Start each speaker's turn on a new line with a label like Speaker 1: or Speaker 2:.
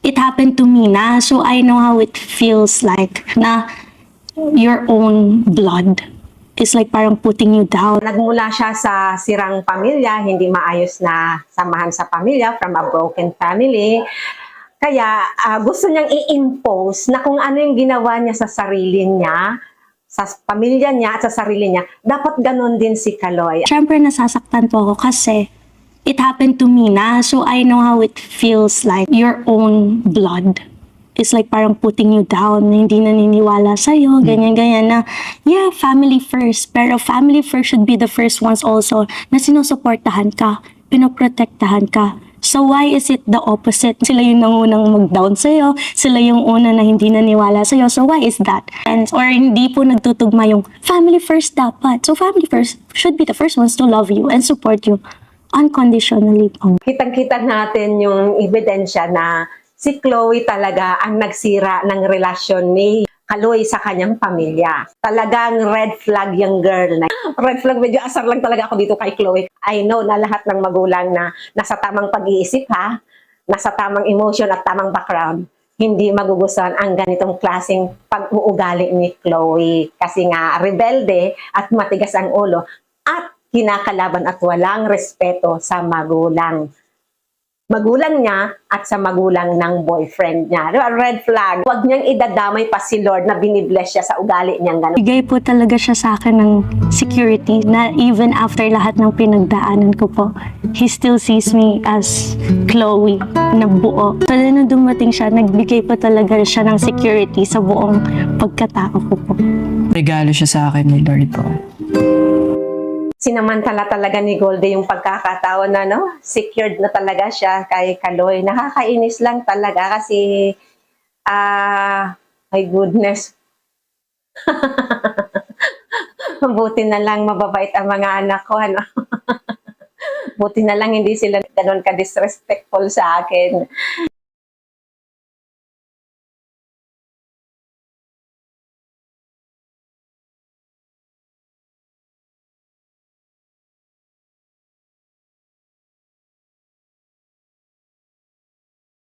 Speaker 1: it happened to me na, so I know how it feels like na your own blood is like parang putting you down.
Speaker 2: Nagmula siya sa sirang pamilya, hindi maayos na samahan sa pamilya, from a broken family. Kaya gusto niyang i-impose na kung ano yung ginawa niya sa sarili niya, sa pamilya niya at sa sarili niya, dapat ganon din si Kaloy.
Speaker 1: Siyempre nasasaktan po ako kasi it happened to me na, so I know how it feels like your own blood is like parang putting you down, na hindi naniniwala sa'yo, ganyan-ganyan na, yeah, family first, pero family first should be the first ones also na sinusuportahan ka, pinoprotektahan ka. So why is it the opposite? Sila yung nangunang mag-down sa'yo, sila yung una na hindi naniwala sa'yo, so why is that? And, or hindi po nagtutugma yung family first dapat. So family first should be the first ones to love you and support you unconditionally.
Speaker 2: Kitang-kita natin yung ebidensya na si Chloe talaga ang nagsira ng relasyon ni Kaloy sa kanyang pamilya. Talagang red flag yung girl na. Red flag, medyo asar lang talaga ako dito kay Chloe. I know na lahat ng magulang na nasa tamang pag-iisip ha, nasa tamang emotion at tamang background, hindi magugustuhan ang ganitong klaseng pag-uugali ni Chloe. Kasi nga rebelde at matigas ang ulo at kinakalaban at walang respeto sa magulang niya at sa magulang ng boyfriend niya. Diba? Red flag. Huwag niyang idadamay pa si Lord na binibless siya sa ugali niyang gano'n.
Speaker 1: Bigay po talaga siya sa akin ng security na even after lahat ng pinagdaanan ko po, he still sees me as Chloe na buo. So nung dumating siya, nagbigay po talaga siya ng security sa buong pagkatao ko po.
Speaker 3: Regalo siya sa akin ni Lord po.
Speaker 2: Sinamantala talaga ni Goldie yung pagkakataon na secured na talaga siya kay Kaloy. Nakakainis lang talaga kasi my goodness. Buti na lang mababait ang mga anak ko, ano. Buti na lang hindi sila gano'n ka-disrespectful sa akin.